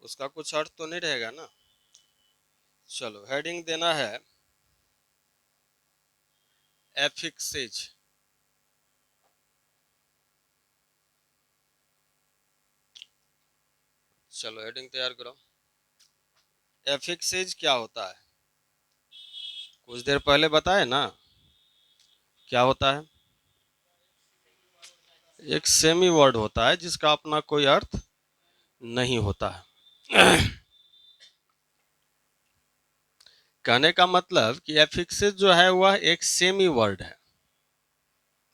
उसका कुछ अर्थ तो नहीं रहेगा ना। चलो हेडिंग देना है एफिक्सेज। चलो हेडिंग तैयार करो। एफिक्सेज क्या होता है? कुछ देर पहले बताए ना क्या होता है। एक सेमी वर्ड होता है जिसका अपना कोई अर्थ नहीं होता है। कहने का मतलब कि एफिक्सेज जो है वह एक सेमी वर्ड है।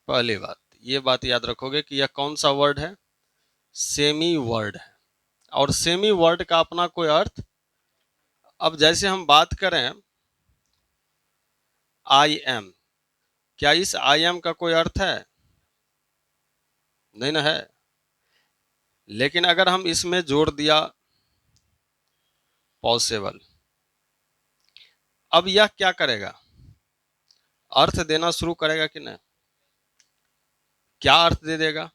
पहली बात ये बात याद रखोगे कि यह कौन सा वर्ड है, सेमी वर्ड है, और सेमी वर्ड का अपना कोई अर्थ। अब जैसे हम बात करें आई एम, क्या इस आई एम का कोई अर्थ है? नहीं ना है। लेकिन अगर हम इसमें जोड़ दिया पॉसिबल, अब यह क्या करेगा, अर्थ देना शुरू करेगा कि नहीं? क्या अर्थ दे देगा?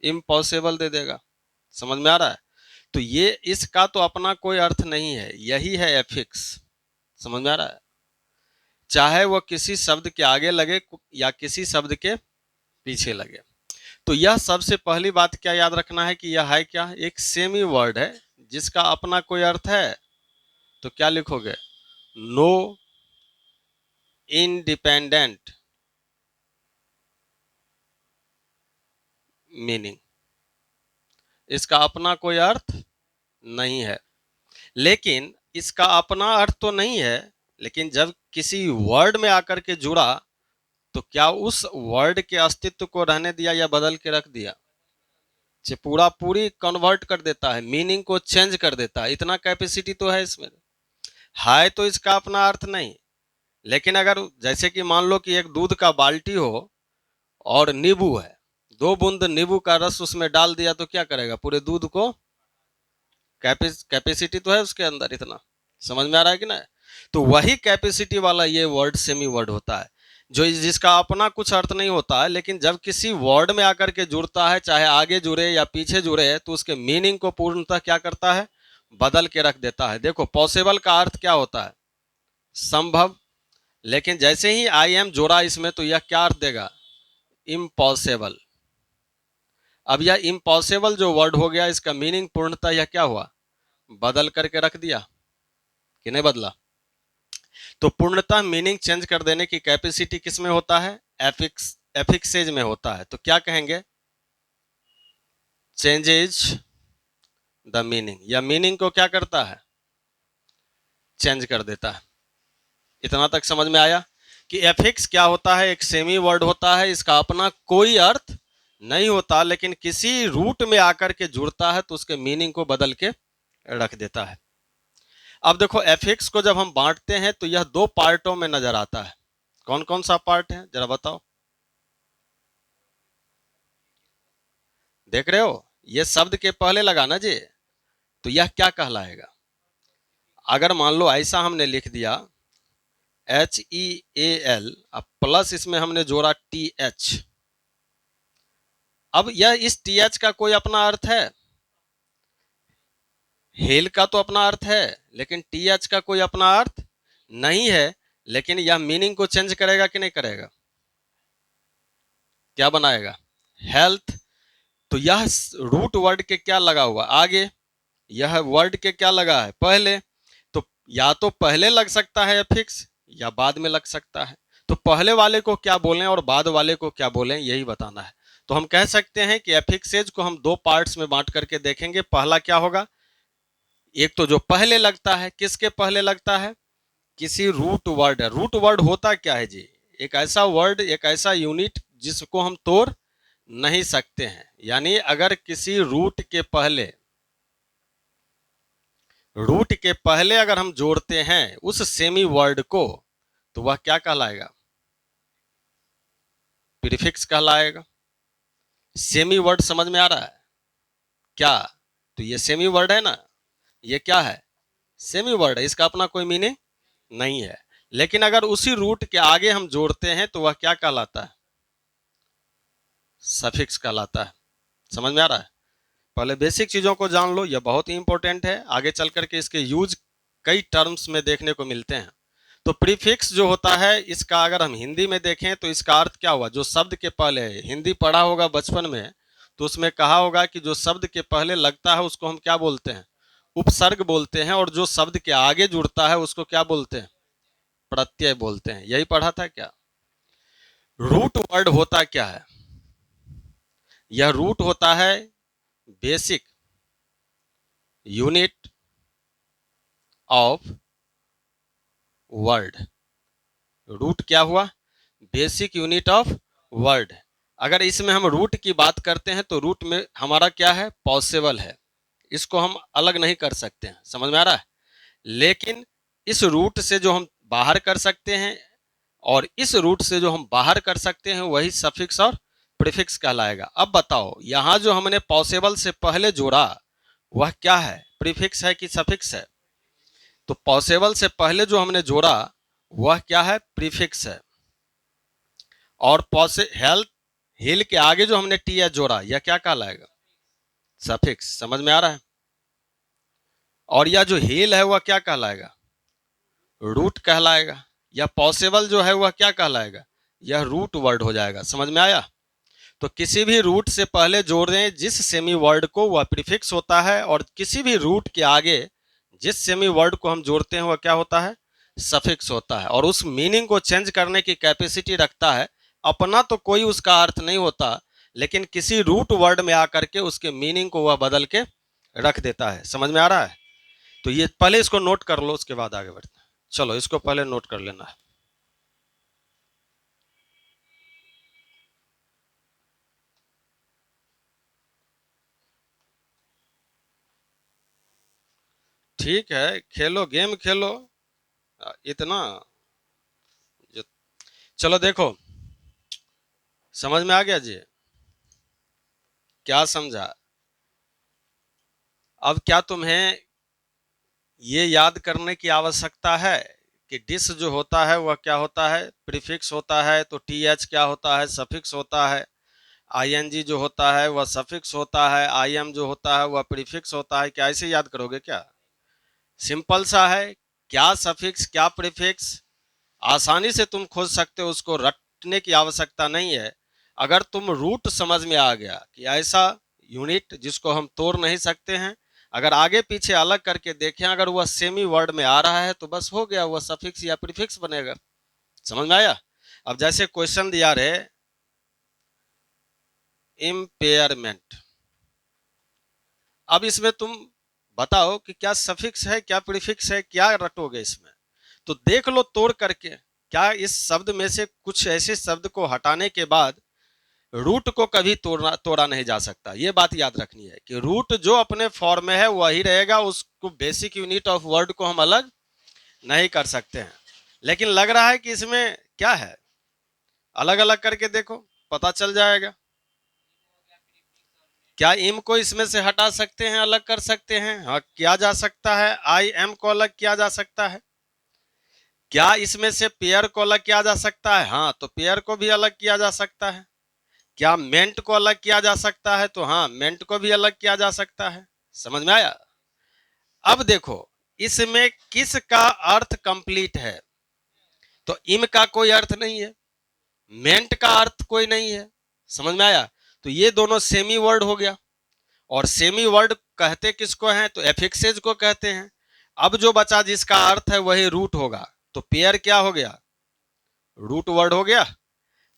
इम्पॉसिबल दे देगा। समझ में आ रहा है? तो ये इसका तो अपना कोई अर्थ नहीं है, यही है एफिक्स। समझ में आ रहा है? चाहे वह किसी शब्द के आगे लगे या किसी शब्द के पीछे लगे। तो यह सबसे पहली बात क्या याद रखना है कि यह है क्या, एक सेमी वर्ड है जिसका अपना कोई अर्थ है। तो क्या लिखोगे, नो इंडिपेंडेंट मीनिंग, इसका अपना कोई अर्थ नहीं है। लेकिन इसका अपना अर्थ तो नहीं है, लेकिन जब किसी वर्ड में आकर के जुड़ा तो क्या उस वर्ड के अस्तित्व को रहने दिया या बदल के रख दिया? पूरा पूरी कन्वर्ट कर देता है, मीनिंग को चेंज कर देता है। इतना कैपेसिटी तो है इसमें। है तो इसका अपना अर्थ नहीं, लेकिन अगर जैसे कि मान लो कि एक दूध का बाल्टी हो और नींबू है, 2 बूंद नींबू का रस उसमें डाल दिया तो क्या करेगा, पूरे दूध को, कैपेसिटी तो है उसके अंदर इतना। समझ में आ रहा है कि ना? तो वही कैपेसिटी वाला ये वर्ड सेमी वर्ड होता है, जो जिसका अपना कुछ अर्थ नहीं होता है, लेकिन जब किसी वर्ड में आकर के जुड़ता है, चाहे आगे जुड़े या पीछे जुड़े, तो उसके मीनिंग को पूर्णतः क्या करता है, बदल के रख देता है। देखो पॉसिबल का अर्थ क्या होता है, संभव। लेकिन जैसे ही आई एम जोड़ा इसमें तो यह क्या अर्थ देगा, इम्पॉसिबल। अब यह इम्पॉसिबल जो वर्ड हो गया, इसका मीनिंग पूर्णतः यह क्या हुआ, बदल करके रख दिया कि नहीं बदला? तो पूर्णतः मीनिंग चेंज कर देने की कैपेसिटी किस में होता है, एफिक्सेज में होता है। तो क्या कहेंगे, चेंजेज द मीनिंग, या मीनिंग को क्या करता है, चेंज कर देता है। इतना तक समझ में आया कि एफिक्स क्या होता है, एक सेमी वर्ड होता है, इसका अपना कोई अर्थ नहीं होता, लेकिन किसी रूट में आकर के जुड़ता है तो उसके मीनिंग को बदल के रख देता है। अब देखो एफिक्स को जब हम बांटते हैं तो यह 2 पार्टों में नजर आता है। कौन कौन सा पार्ट है जरा बताओ, देख रहे हो? ये शब्द के पहले लगा ना जी, तो यह क्या कहलाएगा? अगर मान लो ऐसा हमने लिख दिया HEAL, अब प्लस इसमें हमने जोड़ा TH। अब यह इस TH का कोई अपना अर्थ है? हेल का तो अपना अर्थ है, लेकिन TH का कोई अपना अर्थ नहीं है। लेकिन यह मीनिंग को चेंज करेगा कि नहीं करेगा? क्या बनाएगा, हेल्थ। तो यह रूट वर्ड के क्या लगा हुआ आगे, यह वर्ड के क्या लगा है पहले। तो या तो पहले लग सकता है एफिक्स या बाद में लग सकता है। तो पहले वाले को क्या बोलें और बाद वाले को क्या बोलें, यही बताना है। तो हम कह सकते हैं कि एफिक्सेज को हम 2 पार्ट्स में बांट करके देखेंगे। पहला क्या होगा, एक तो जो पहले लगता है, किसके पहले लगता है, किसी रूट वर्ड है। रूट वर्ड होता क्या है जी, एक ऐसा वर्ड, एक ऐसा यूनिट जिसको हम तोड़ नहीं सकते हैं। यानी अगर किसी रूट के पहले अगर हम जोड़ते हैं उस सेमी वर्ड को, तो वह क्या कहलाएगा, प्रीफिक्स कहलाएगा। सेमी वर्ड समझ में आ रहा है क्या? तो ये सेमी वर्ड है ना, ये क्या है, सेमी वर्ड है, इसका अपना कोई मीनिंग नहीं है। लेकिन अगर उसी रूट के आगे हम जोड़ते हैं तो वह क्या कहलाता है, सफिक्स कहलाता है। समझ में आ रहा है? पहले बेसिक चीज़ों को जान लो, यह बहुत ही इंपॉर्टेंट है, आगे चल करके इसके यूज कई टर्म्स में देखने को मिलते हैं। तो प्रीफिक्स जो होता है, इसका अगर हम हिंदी में देखें तो इसका अर्थ क्या हुआ, जो शब्द के पहले है। हिंदी पढ़ा होगा बचपन में, तो उसमें कहा होगा कि जो शब्द के पहले लगता है उसको हम क्या बोलते हैं, उपसर्ग बोलते हैं, और जो शब्द के आगे जुड़ता है उसको क्या बोलते हैं, प्रत्यय बोलते हैं। यही पढ़ा था क्या। रूट वर्ड होता क्या है, यह रूट होता है basic unit of word. Root क्या हुआ, बेसिक यूनिट ऑफ वर्ड। अगर इसमें हम रूट की बात करते हैं तो रूट में हमारा क्या है, पॉसिबल है, इसको हम अलग नहीं कर सकते हैं, समझ में आ रहा है। लेकिन इस रूट से जो हम बाहर कर सकते हैं और इस रूट से जो हम बाहर कर सकते हैं वही सफिक्स और प्रीफिक्स कहलाएगा। अब बताओ, यहां जो हमने पॉसिबल से पहले जोड़ा वह क्या है, प्रीफिक्स है कि सफिक्स है। तो पॉसिबल से पहले जो हमने जोड़ा वह क्या है, प्रीफिक्स है। और हेल्थ हिल के आगे जो हमने टी एच जोड़ा यह क्या कहलाएगा, सफिक्स। समझ में आ रहा है। और यह जो हिल है वह क्या कहलाएगा, रूट कहलाएगा। या पॉसिबल जो है वह क्या कहलाएगा, यह रूट वर्ड हो जाएगा। समझ में आया। तो किसी भी रूट से पहले जोड़ दें जिस सेमी वर्ड को वह प्रीफिक्स होता है, और किसी भी रूट के आगे जिस सेमी वर्ड को हम जोड़ते हैं वह क्या होता है, सफिक्स होता है। और उस मीनिंग को चेंज करने की कैपेसिटी रखता है। अपना तो कोई उसका अर्थ नहीं होता, लेकिन किसी रूट वर्ड में आकर के उसके मीनिंग को वह बदल के रख देता है। समझ में आ रहा है। तो ये पहले इसको नोट कर लो, उसके बाद आगे बढ़ते हैं। चलो इसको पहले नोट कर लेना है। ठीक है, खेलो, गेम खेलो इतना जो। चलो देखो, समझ में आ गया जी, क्या समझा। अब क्या तुम्हें ये याद करने की आवश्यकता है कि डिस जो होता है वह क्या होता है, प्रीफिक्स होता है। तो टी एच क्या होता है, सफिक्स होता है। आई एन जी जो होता है वह सफिक्स होता है। आई एम जो होता है वह प्रीफिक्स होता है। क्या ऐसे याद करोगे क्या, सिंपल सा है। क्या सफिक्स क्या प्रीफिक्स आसानी से तुम खोज सकते हो, उसको रटने की आवश्यकता नहीं है। अगर तुम रूट समझ में आ गया कि ऐसा यूनिट जिसको हम तोड़ नहीं सकते हैं, अगर आगे पीछे अलग करके देखें, अगर वह सेमी वर्ड में आ रहा है तो बस हो गया, वह सफिक्स या प्रीफिक्स बनेगा। समझ में आया। अब जैसे क्वेश्चन दिया रहे इम्पेयरमेंट, अब इसमें तुम बताओ कि क्या सफिक्स है क्या प्रीफिक्स है, क्या रटोगे इसमें। तो देख लो तोड़ करके, क्या इस शब्द में से कुछ ऐसे शब्द को हटाने के बाद रूट को कभी तोड़ा नहीं जा सकता। ये बात याद रखनी है कि रूट जो अपने फॉर्म में है वही रहेगा, उसको बेसिक यूनिट ऑफ वर्ड को हम अलग नहीं कर सकते हैं। लेकिन लग रहा है कि इसमें क्या है, अलग अलग करके देखो पता चल जाएगा। क्या इम को इसमें से हटा सकते हैं, अलग कर सकते हैं, हाँ किया जा सकता है। आई एम को अलग किया जा सकता है। क्या इसमें से पेयर को अलग किया जा सकता है, हाँ तो पेयर को भी अलग किया जा सकता है। क्या मेंट को अलग किया जा सकता है, तो हाँ मेंट को भी अलग किया जा सकता है। समझ में आया। अब देखो इसमें किसका अर्थ कंप्लीट है, तो इम का कोई अर्थ नहीं है, मेंट का अर्थ कोई नहीं है। समझ में आया। तो ये दोनों सेमी वर्ड हो गया। और सेमी वर्ड कहते किसको हैं, तो एफिक्सेज को कहते हैं। अब जो बचा जिसका अर्थ है वही रूट होगा। तो पेयर क्या हो गया, रूट वर्ड हो गया।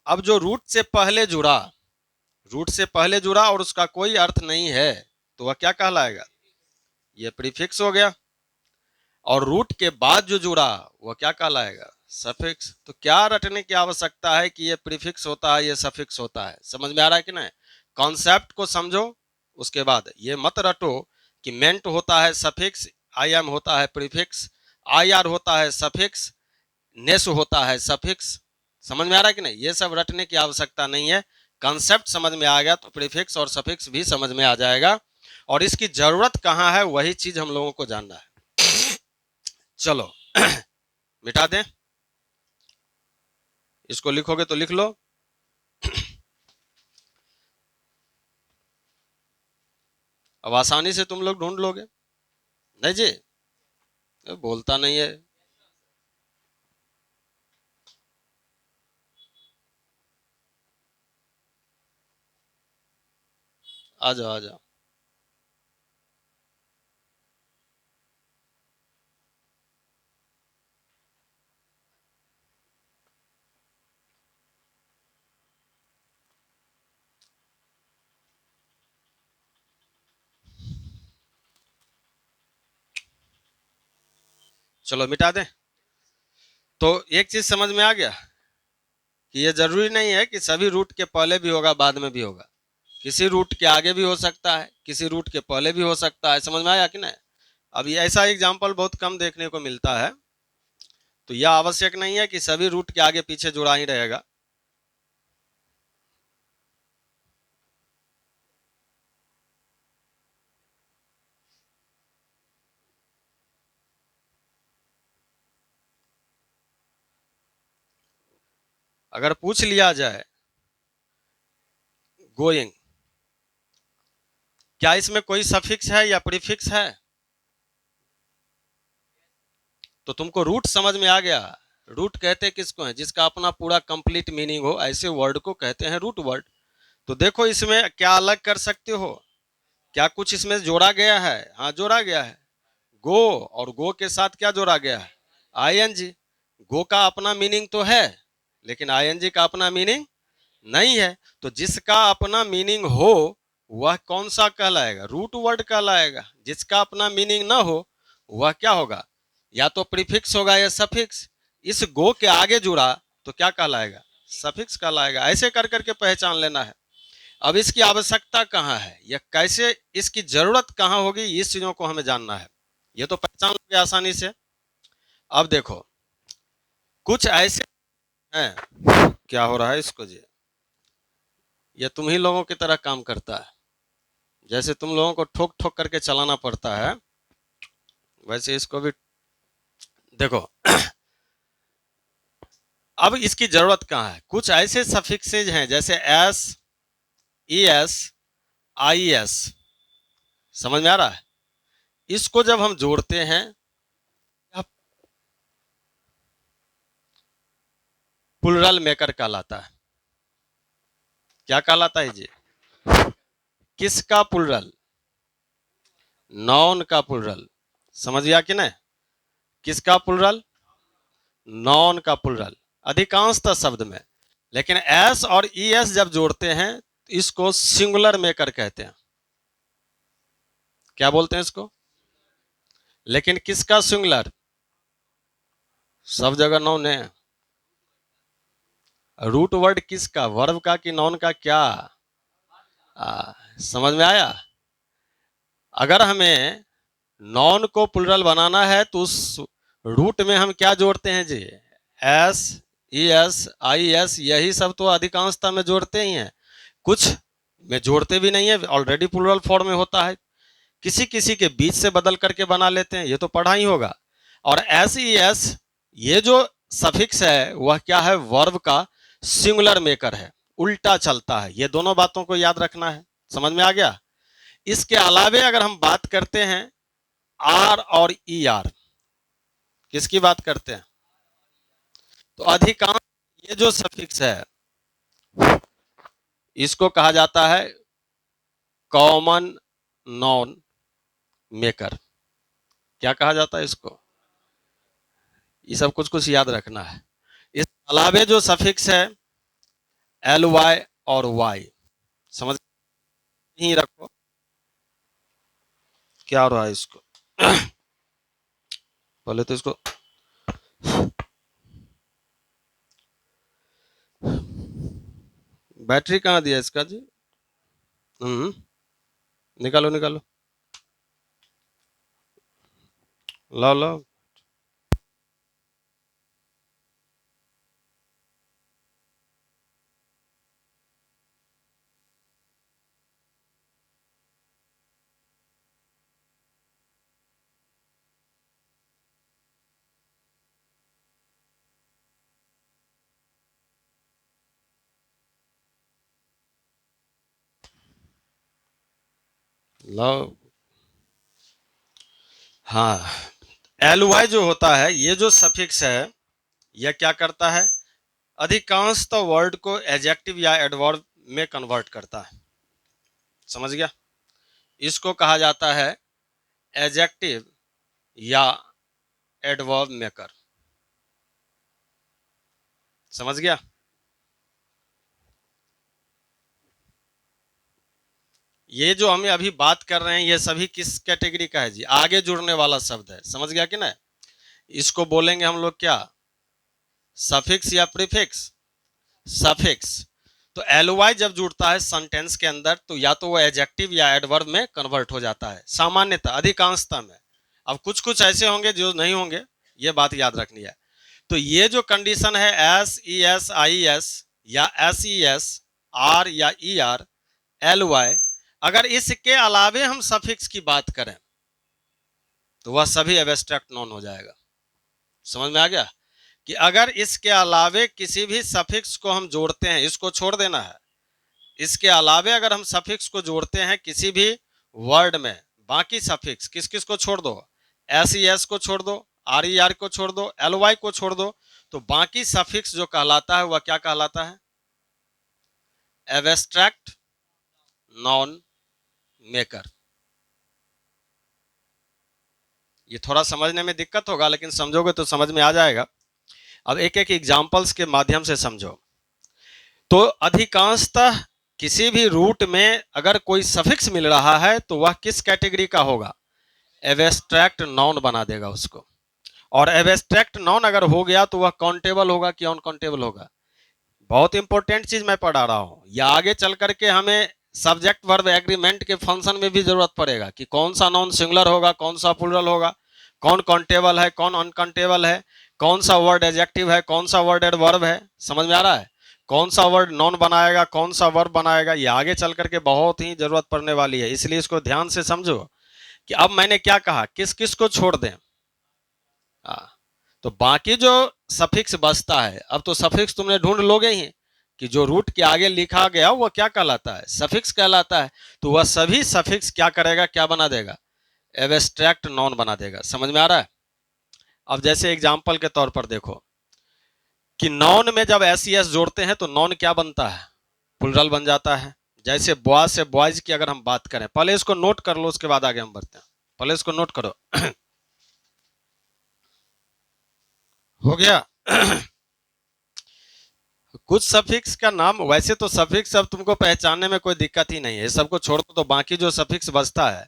अब जो रूट से पहले जुड़ा, रूट से पहले जुड़ा और उसका कोई अर्थ नहीं है, तो वह क्या कहलाएगा, यह प्रीफिक्स हो गया। और रूट के बाद जो जुड़ा वह क्या कहलाएगा, सफिक्स। तो क्या रटने की आवश्यकता है कि ये प्रीफिक्स होता है ये सफिक्स होता है। समझ में आ रहा है कि नहीं। कॉन्सेप्ट को समझो, उसके बाद ये मत रटो कि मेंट होता है सफिक्स, आई एम होता है प्रीफिक्स, आई आर होता है सफिक्स, नेस होता है सफिक्स। समझ में आ रहा है कि नहीं। ये सब रटने की आवश्यकता नहीं है। कंसेप्ट समझ में आ गया तो प्रीफिक्स और सफिक्स भी समझ में आ जाएगा। और इसकी जरूरत कहाँ है वही चीज हम लोगों को जानना है। चलो मिटा दें, इसको लिखोगे तो लिख लो। अब आसानी से तुम लोग ढूंढ लोगे। नहीं जी, बोलता नहीं है। आ जाओ आ जाओ। चलो मिटा दें। तो एक चीज समझ में आ गया कि ये जरूरी नहीं है कि सभी रूट के पहले भी होगा बाद में भी होगा। किसी रूट के आगे भी हो सकता है, किसी रूट के पहले भी हो सकता है। समझ में आया कि नहीं? अब ये ऐसा एग्जाम्पल बहुत कम देखने को मिलता है। तो यह आवश्यक नहीं है कि सभी रूट के आगे पीछे जुड़ा ही रहेगा। अगर पूछ लिया जाए गोइंग, क्या इसमें कोई सफिक्स है या प्रीफिक्स है? तो तुमको रूट समझ में आ गया। रूट कहते किसको हैं? जिसका अपना पूरा कंप्लीट मीनिंग हो, ऐसे वर्ड को कहते हैं रूट वर्ड। तो देखो इसमें क्या अलग कर सकते हो? क्या कुछ इसमें जोड़ा गया है? हाँ जोड़ा गया है। गो, और गो के साथ क्या जोड़ा गया है? आईएनजी। गो का अपना मीनिंग तो है, लेकिन आईएनजी का अपना मीनिंग नहीं है। तो जिसका अपना मीनिंग हो वह कौन सा कहलाएगा? रूट वर्ड कहलाएगा। जिसका अपना मीनिंग ना हो वह क्या होगा? या तो प्रीफिक्स होगा या सफिक्स। इस गो के आगे जुड़ा तो क्या कहलाएगा? सफिक्स कहलाएगा। ऐसे कर करके पहचान लेना है। अब इसकी आवश्यकता कहाँ है, या कैसे इसकी जरूरत कहाँ होगी, इस चीजों को हमें जानना है। ये तो पहचान लोगे आसानी से। अब देखो कुछ ऐसे हैं। क्या हो रहा है इसको जी? ये तुम ही लोगों की तरह काम करता है। जैसे तुम लोगों को ठोक ठोक करके चलाना पड़ता है, वैसे इसको भी। देखो अब इसकी जरूरत कहाँ है? कुछ ऐसे सफिक्सेज हैं जैसे S, E S, I S. समझ में आ रहा है? इसको जब हम जोड़ते हैं, प्लुरल मेकर कहलाता है। क्या कहलाता है जी? किसका प्लुरल? नॉन का प्लुरल। समझ गया कि नहीं? किसका प्लुरल? नॉन का प्लुरल। अधिकांशतः शब्द में। लेकिन एस और ई एस जब जोड़ते हैं इसको सिंगुलर मेकर कहते हैं। क्या बोलते हैं इसको? लेकिन किसका सिंगुलर? सब जगह नाउन है। रूट वर्ड किसका? वर्ब का कि नाउन का? क्या समझ में आया? अगर हमें नॉन को प्लुरल बनाना है तो उस रूट में हम क्या जोड़ते हैं जी? S, E S, I S, यही सब तो अधिकांशता में जोड़ते ही हैं। कुछ में जोड़ते भी नहीं है, ऑलरेडी प्लुरल फॉर्म में होता है। किसी किसी के बीच से बदल करके बना लेते हैं, ये तो पढ़ा ही होगा। और एस ई एस, ये जो सफिक्स है वह क्या है? वर्ब का सिंगुलर मेकर है, उल्टा चलता है। ये दोनों बातों को याद रखना है। समझ में आ गया? इसके अलावे अगर हम बात करते हैं आर और ई आर, किसकी बात करते हैं? तो अधिकांश ये जो सफिक्स है इसको कहा जाता है कॉमन नॉन मेकर। क्या कहा जाता है इसको? ये सब कुछ कुछ याद रखना है। इस अलावे जो सफिक्स है एल वाई और वाई, समझ ही रखो। क्या हो रहा है इसको? पहले तो इसको बैटरी कहाँ दिया इसका जी? निकालो निकालो। लो लो। लो, हाँ, एल वाई जो होता है, ये जो सफिक्स है, यह क्या करता है, अधिकांशतः वर्ड को एडजेक्टिव या एडवर्ब में कन्वर्ट करता है। समझ गया? इसको कहा जाता है एडजेक्टिव या एडवर्ब मेकर। समझ गया? ये जो हमें अभी बात कर रहे हैं, ये सभी किस कैटेगरी का है जी? आगे जुड़ने वाला शब्द है। समझ गया कि नहीं? इसको बोलेंगे हम लोग क्या, सफिक्स या प्रीफिक्स? सफिक्स। तो एल वाई जब जुड़ता है सेंटेंस के अंदर, तो या तो वो एडजेक्टिव या एडवर्ब में कन्वर्ट हो जाता है, सामान्यतः, अधिकांशतः में। अब कुछ कुछ ऐसे होंगे जो नहीं होंगे, ये बात याद रखनी है। तो ये जो कंडीशन है, S E S I S या एस ई एस आर या ई आर एल वाई, अगर इसके अलावे हम सफिक्स की बात करें तो वह सभी एब्स्ट्रैक्ट नॉन हो जाएगा। समझ में आ गया? कि अगर इसके अलावे किसी भी सफिक्स को हम जोड़ते हैं, इसको छोड़ देना है, इसके अलावे अगर हम सफिक्स को जोड़ते हैं किसी भी वर्ड में, बाकी सफिक्स किस किस को छोड़ दो, एस ई एस को छोड़ दो, आर ई आर को छोड़ दो, एल वाई को छोड़ दो, तो बाकी सफिक्स जो कहलाता है वह क्या कहलाता है, एब्स्ट्रैक्ट नॉन मेकर। ये थोड़ा समझने में दिक्कत होगा, लेकिन समझोगे तो समझ में आ जाएगा। अब एक एक एग्जाम्पल्स के माध्यम से समझो। तो अधिकांशतः किसी भी रूट में अगर कोई सफिक्स मिल रहा है तो वह किस कैटेगरी का होगा, एब्स्ट्रैक्ट नाउन बना देगा उसको। और एब्स्ट्रैक्ट नाउन अगर हो गया तो वह काउंटेबल होगा कि अनकाउंटेबल होगा। बहुत इंपॉर्टेंट चीज मैं पढ़ा रहा हूं, या आगे चल करके हमें सब्जेक्ट वर्ब एग्रीमेंट के फंक्शन में भी जरूरत पड़ेगा कि कौन सा नाउन सिंगुलर होगा, कौन सा प्लूरल होगा, कौन काउंटेबल है, कौन अनकाउंटेबल है, कौन सा वर्ड एडजेक्टिव है, कौन सा वर्ड एडवर्ब है। समझ में आ रहा है? कौन सा वर्ड नॉन बनाएगा, कौन सा वर्ब बनाएगा, ये आगे चल करके बहुत ही जरूरत पड़ने वाली है। इसलिए इसको ध्यान से समझो कि अब मैंने क्या कहा, किस किस को छोड़ दें। तो बाकी जो सफिक्स बचता है, अब तो सफिक्स तुमने ढूंढ लोगे ही कि जो रूट के आगे लिखा गया वो क्या कहलाता है, सफिक्स कहलाता है। तो वह सभी सफिक्स क्या करेगा, क्या बना देगा, एब्स्ट्रैक्ट नॉन बना देगा। समझ में आ रहा है? अब जैसे एग्जांपल के तौर पर देखो कि नॉन में जब एस ई एस जोड़ते हैं तो नॉन क्या बनता है, प्लुरल बन जाता है। जैसे बॉय से बॉयज की अगर हम बात करें, पहले इसको नोट कर लो, उसके बाद आगे हम बढ़ते हैं। पहले इसको नोट करो। हो गया? कुछ सफिक्स का नाम, वैसे तो सफिक्स अब तुमको पहचानने में कोई दिक्कत ही नहीं है, सबको छोड़ दो। तो बाकी जो सफिक्स बचता है,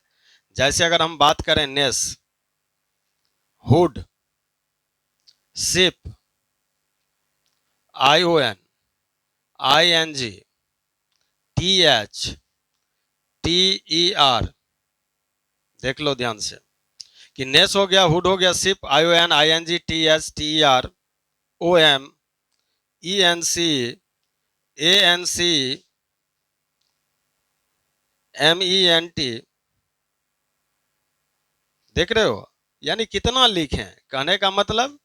जैसे अगर हम बात करें ness, hood, ship, I O N, I N G, T H, T E R, देख लो ध्यान से कि नेस हो गया, हुड हो गया, ship, I O N, I N G, T H, T E R, O M, E N C, A N C, M E N T. देख रहे हो यानी कितना लिखे? कहने का मतलब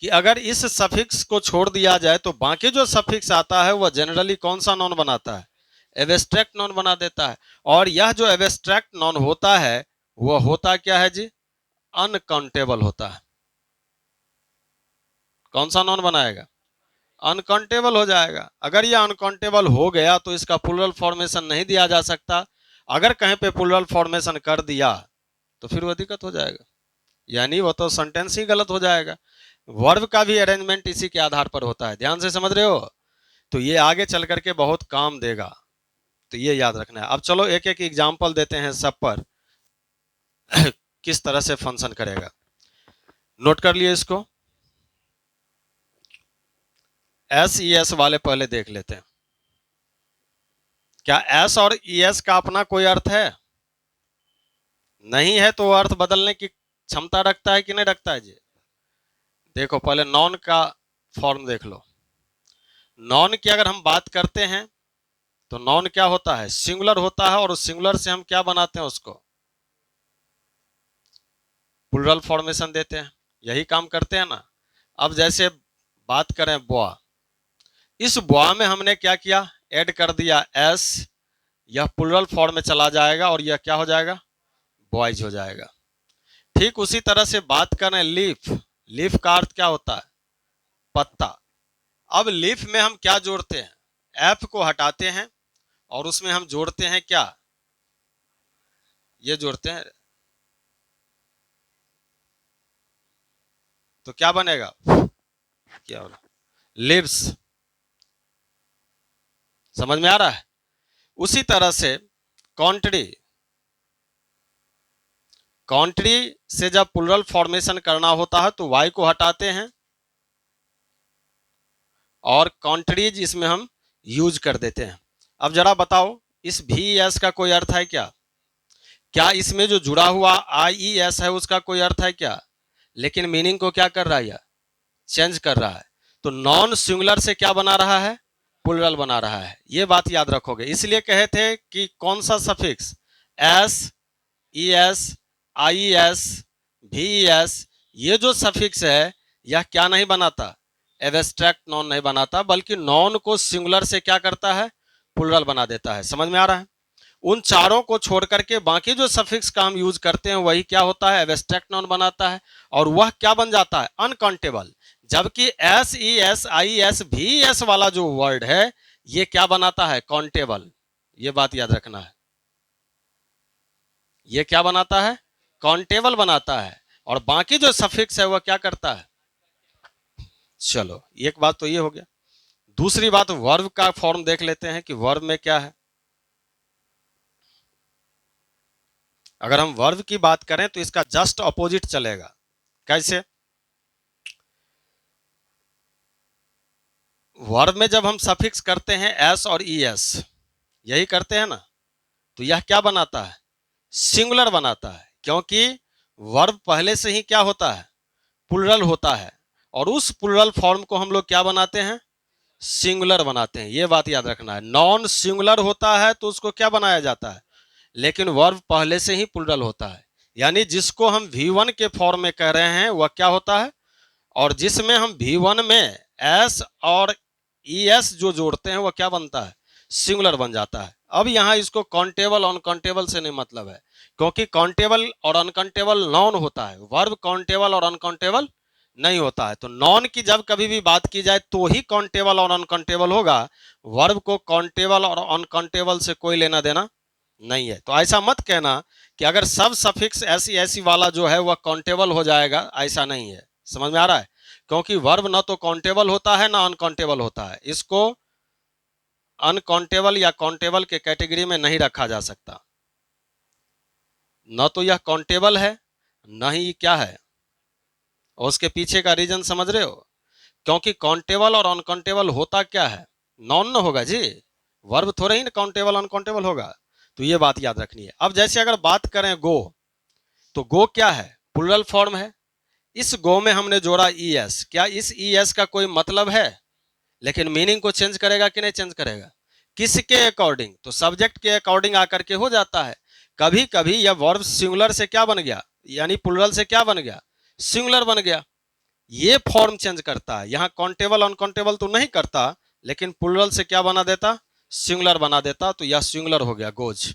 कि अगर इस सफिक्स को छोड़ दिया जाए तो बाकी जो सफिक्स आता है वह जनरली कौन सा नॉन बनाता है, एब्स्ट्रैक्ट नॉन बना देता है। और यह जो एब्स्ट्रैक्ट नॉन होता है वह होता क्या है जी, अनकाउंटेबल होता है। कौन सा नॉन बनाएगा, अनकाउंटेबल हो जाएगा। अगर यह अनकाउंटेबल हो गया तो इसका प्लुरल फॉर्मेशन नहीं दिया जा सकता। अगर कहीं पे प्लुरल फॉर्मेशन कर दिया तो फिर वह दिक्कत हो जाएगा, यानी वह तो सेंटेंस ही गलत हो जाएगा। वर्ब का भी अरेंजमेंट इसी के आधार पर होता है। ध्यान से समझ रहे हो? तो ये आगे चल करके बहुत काम देगा, तो ये याद रखना है। अब चलो एक एक एग्जाम्पल देते हैं सब पर किस तरह से फंक्शन करेगा। नोट कर लिए इसको। एस ई एस वाले पहले देख लेते हैं। क्या एस और ई एस का अपना कोई अर्थ है? नहीं है, तो अर्थ बदलने की क्षमता रखता है कि नहीं रखता है जी? देखो पहले नॉन का फॉर्म देख लो। नॉन की अगर हम बात करते हैं तो नॉन क्या होता है, सिंगुलर होता है। और उस सिंगुलर से हम क्या बनाते हैं, उसको प्लुरल फॉर्मेशन देते हैं। यही काम करते हैं ना। अब जैसे बात करें बॉय, इस बॉय में हमने क्या किया, ऐड कर दिया एस यह प्लूरल फॉर्म में चला जाएगा और यह क्या हो जाएगा, बॉयज हो जाएगा। ठीक उसी तरह से बात करें लीफ, लीफ का अर्थ क्या होता है, पत्ता। अब लीफ में हम क्या जोड़ते हैं, एफ को हटाते हैं और उसमें हम जोड़ते हैं क्या, ये जोड़ते हैं, तो क्या बनेगा, क्या होगा, लिव्स। समझ में आ रहा है। उसी तरह से कॉन्ट्री, कॉन्ट्री से जब प्लूरल फॉर्मेशन करना होता है तो वाई को हटाते हैं और कॉन्ट्रीज इसमें हम यूज कर देते हैं। अब जरा बताओ इस भी एस का कोई अर्थ है क्या, क्या इसमें जो जुड़ा हुआ आई ई एस है उसका कोई अर्थ है क्या, लेकिन मीनिंग को क्या कर रहा है, चेंज कर रहा है। तो नॉन सिंगुलर से क्या बना रहा है, प्लूरल बना रहा है। ये बात याद रखोगे। इसलिए कहे थे कि कौन सा suffix, S, E S, I S, भी एस, ये जो सफिक्स है यह क्या नहीं बनाता, एब्स्ट्रैक्ट नॉन नहीं बनाता, बल्कि नॉन को सिंगुलर से क्या करता है, प्लूरल बना देता है। समझ में आ रहा है। उन चारों को छोड़ करके बाकी जो सफिक्स का हम यूज करते हैं वही क्या होता है, एब्स्ट्रैक्ट नॉन बनाता है और वह क्या बन जाता है, अनकाउंटेबल। जबकि S E S I S भी एस वाला जो वर्ड है ये क्या बनाता है, काउंटेबल। ये बात याद रखना है, ये क्या बनाता है, काउंटेबल बनाता है और बाकी जो सफिक्स है वह क्या करता है। चलो एक बात तो ये हो गया। दूसरी बात वर्ब का फॉर्म देख लेते हैं कि वर्ब में क्या है। अगर हम वर्ब की बात करें तो इसका जस्ट अपोजिट चलेगा। कैसे, वर्ब में जब हम सफिक्स करते हैं एस और ई एस, यही करते हैं ना, तो यह क्या बनाता है, सिंगुलर बनाता है, क्योंकि वर्ब पहले से ही क्या होता है, प्लूरल होता है और उस प्लूरल फॉर्म को हम लोग क्या बनाते हैं, सिंगुलर बनाते हैं। ये बात याद रखना है। नॉन सिंगुलर होता है तो उसको क्या बनाया जाता है, लेकिन वर्ब पहले से ही प्लूरल होता है। यानी जिसको हम V1 के फॉर्म में कह रहे हैं वह क्या होता है, और जिसमें हम V1 में एस और ई एस जो जोड़ते हैं वह क्या बनता है, सिंगुलर बन जाता है। अब यहाँ इसको काउंटेबल अनकाउंटेबल से नहीं मतलब है, क्योंकि काउंटेबल और अनकाउंटेबल नॉन होता है, वर्ब काउंटेबल और अनकाउंटेबल नहीं होता है। तो नॉन की जब कभी भी बात की जाए तो ही काउंटेबल और अनकाउंटेबल होगा, वर्ब को काउंटेबल और अनकाउंटेबल से कोई लेना देना नहीं है। तो ऐसा मत कहना कि अगर सब सफिक्स ऐसी ऐसी वाला जो है वह काउंटेबल हो जाएगा, ऐसा नहीं है। समझ में आ रहा है। क्योंकि वर्ब ना तो काउंटेबल होता है ना अनकाउंटेबल होता है, इसको अनकाउंटेबल या काउंटेबल के कैटेगरी में नहीं रखा जा सकता। न तो यह काउंटेबल है न ही क्या है, और उसके पीछे का रीजन समझ रहे हो। क्योंकि काउंटेबल और अनकाउंटेबल होता क्या है, नॉन न होगा जी, वर्ब थोड़ा ही ना काउंटेबल अनकाउंटेबल होगा। तो ये बात याद रखनी है। अब जैसे अगर बात करें गो, तो गो क्या है, प्लूरल फॉर्म है। इस गो में हमने जोड़ा ई एस, क्या इस ई एस का कोई मतलब है, लेकिन मीनिंग को चेंज करेगा कि नहीं चेंज करेगा, किसके अकॉर्डिंग, तो सब्जेक्ट के अकॉर्डिंग आकर के हो जाता है। कभी कभी यह वर्ब सिंगुलर से क्या बन गया, यानी प्लूरल से क्या बन गया, सिंगुलर बन गया। ये फॉर्म चेंज करता है। यहाँ काउंटेबल अनकाउंटेबल तो नहीं करता, लेकिन प्लूरल से क्या बना देता, सिंगुलर बना देता। तो यह सिंगुलर हो गया, गोज।